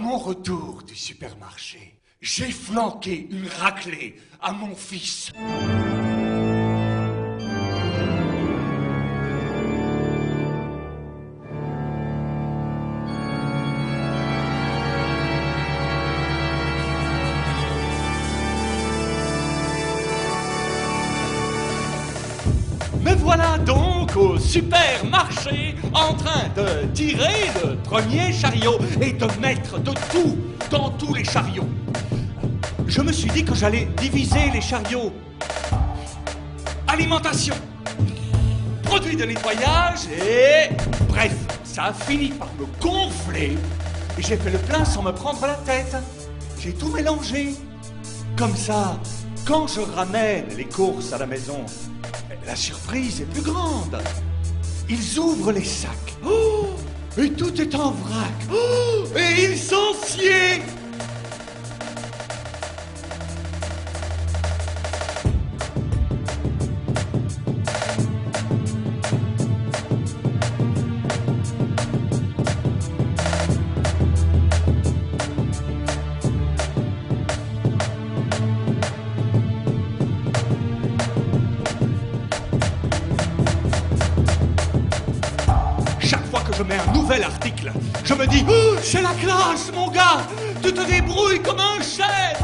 mon retour du supermarché, j'ai flanqué une raclée à mon fils. Me voilà donc au supermarché en train de tirer le premier chariot et de mettre de tout dans tous les chariots. Je me suis dit que j'allais diviser les chariots. Alimentation, produits de nettoyage et... Bref, ça a fini par me gonfler et j'ai fait le plein sans me prendre la tête. J'ai tout mélangé. Comme ça, quand je ramène les courses à la maison, la surprise est plus grande. Ils ouvrent les sacs. Oh, et tout est en vrac. Oh, et ils sont sciés. Je mets un nouvel article. Je me dis, oh, c'est la classe, mon gars. Tu te débrouilles comme un chef.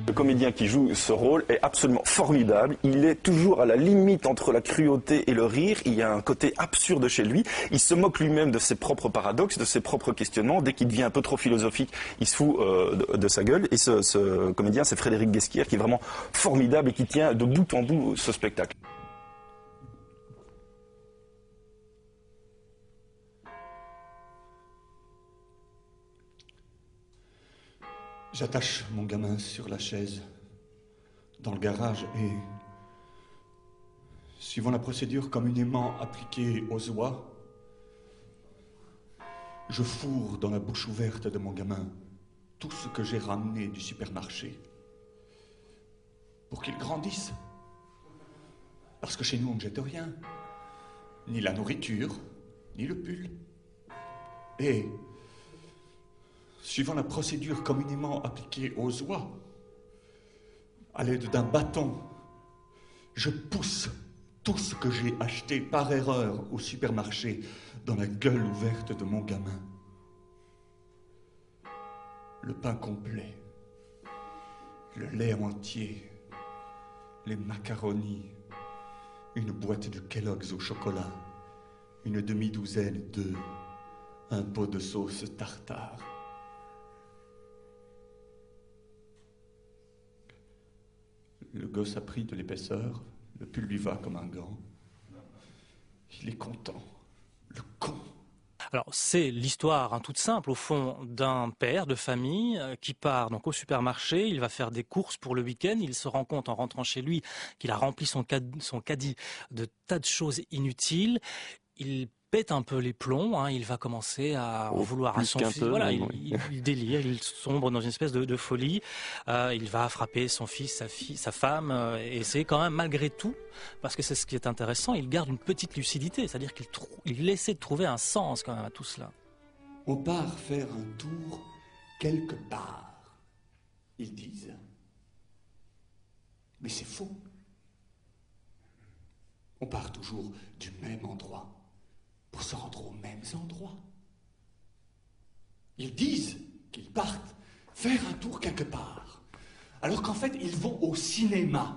Le comédien qui joue ce rôle est absolument formidable. Il est toujours à la limite entre la cruauté et le rire. Il y a un côté absurde chez lui. Il se moque lui-même de ses propres paradoxes, de ses propres questionnements. Dès qu'il devient un peu trop philosophique, il se fout de sa gueule. Et ce comédien, c'est Frédéric Guesquière, qui est vraiment formidable et qui tient de bout en bout ce spectacle. J'attache mon gamin sur la chaise, dans le garage, et, suivant la procédure communément appliquée aux oies, je fourre dans la bouche ouverte de mon gamin tout ce que j'ai ramené du supermarché pour qu'il grandisse. Parce que chez nous, on ne jette rien, ni la nourriture, ni le pull. Et... suivant la procédure communément appliquée aux oies, à l'aide d'un bâton, je pousse tout ce que j'ai acheté par erreur au supermarché dans la gueule ouverte de mon gamin. Le pain complet, le lait entier, les macaronis, une boîte de Kellogg's au chocolat, une demi-douzaine d'œufs, un pot de sauce tartare. Le gosse a pris de l'épaisseur, le pull lui va comme un gant. Il est content, le con. Alors c'est l'histoire toute simple au fond d'un père de famille qui part donc au supermarché, il va faire des courses pour le week-end, il se rend compte en rentrant chez lui qu'il a rempli son caddie de tas de choses inutiles, il pète un peu les plombs, il va commencer à en vouloir à son fils. Voilà, il délire, il sombre dans une espèce de folie. Il va frapper son fils, sa fille, sa femme, et c'est quand même malgré tout, parce que c'est ce qui est intéressant, il garde une petite lucidité, c'est-à-dire qu'il essaie de trouver un sens quand même à tout cela. On part faire un tour quelque part, ils disent. Mais c'est faux. On part toujours du même endroit pour se rendre aux mêmes endroits. Ils disent qu'ils partent faire un tour quelque part, alors qu'en fait, ils vont au cinéma.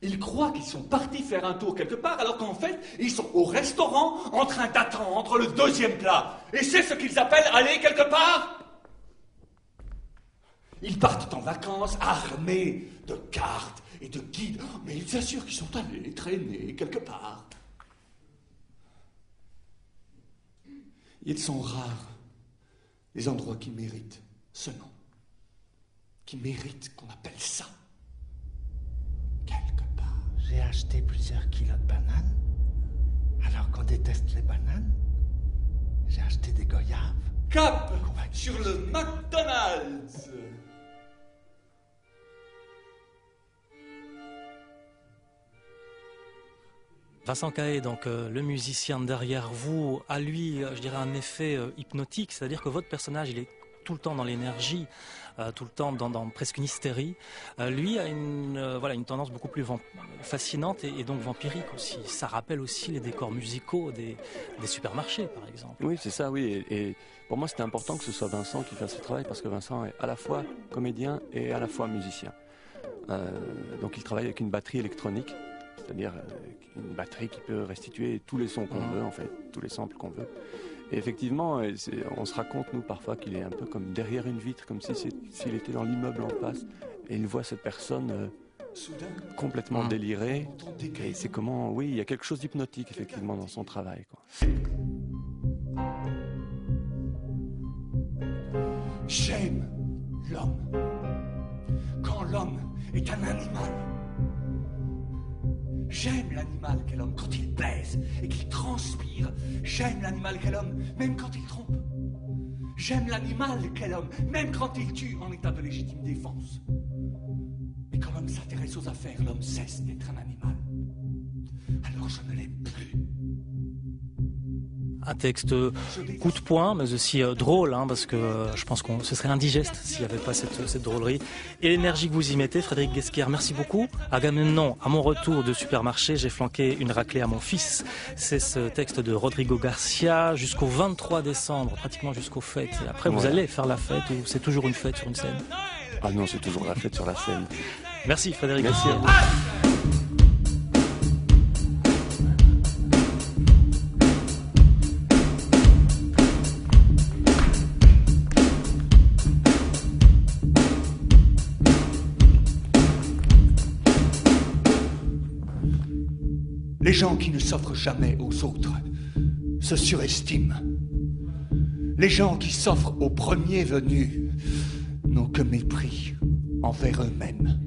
Ils croient qu'ils sont partis faire un tour quelque part, alors qu'en fait, ils sont au restaurant en train d'attendre le deuxième plat. Et c'est ce qu'ils appellent aller quelque part. Ils partent en vacances armés de cartes et de guides, mais ils assurent qu'ils sont allés traîner quelque part. Ils sont rares, les endroits qui méritent ce nom, qui méritent qu'on appelle ça quelque part. J'ai acheté plusieurs kilos de bananes, alors qu'on déteste les bananes. J'ai acheté des goyaves. Cap sur le McDonald's. Vincent Cahet, donc le musicien derrière vous, a lui, je dirais, un effet hypnotique, c'est-à-dire que votre personnage, il est tout le temps dans l'énergie, tout le temps dans presque une hystérie. Lui a une tendance beaucoup plus fascinante et donc vampirique aussi. Ça rappelle aussi les décors musicaux des supermarchés, par exemple. Oui, c'est ça, oui. Et pour moi, c'était important que ce soit Vincent qui fasse ce travail parce que Vincent est à la fois comédien et à la fois musicien. Donc il travaille avec une batterie électronique, c'est-à-dire une batterie qui peut restituer tous les sons qu'on veut, en fait, tous les samples qu'on veut. Et effectivement, on se raconte, nous, parfois, qu'il est un peu comme derrière une vitre, comme s'il était dans l'immeuble en face, et il voit cette personne complètement délirée. Et c'est comment, oui, il y a quelque chose d'hypnotique, effectivement, dans son travail, quoi. J'aime l'homme. Quand l'homme est un animal. J'aime l'animal qu'est l'homme quand il baise et qu'il transpire. J'aime l'animal qu'est l'homme même quand il trompe. J'aime l'animal qu'est l'homme même quand il tue en état de légitime défense. Mais quand l'homme s'intéresse aux affaires, l'homme cesse d'être un animal. Alors je ne l'aime plus. Un texte coup de poing, mais aussi drôle, parce que je pense que ce serait indigeste s'il n'y avait pas cette drôlerie. Et l'énergie que vous y mettez, Frédéric Guesquière, merci beaucoup. Agamemnon, à mon retour de supermarché, j'ai flanqué une raclée à mon fils. C'est ce texte de Rodrigo Garcia jusqu'au 23 décembre, pratiquement jusqu'aux fêtes. Et après, vous allez faire la fête ou c'est toujours une fête sur une scène? Ah non, c'est toujours la fête sur la scène. Merci Frédéric Merci Guesquière. à vous. Les gens qui ne s'offrent jamais aux autres se surestiment. Les gens qui s'offrent aux premiers venus n'ont que mépris envers eux-mêmes.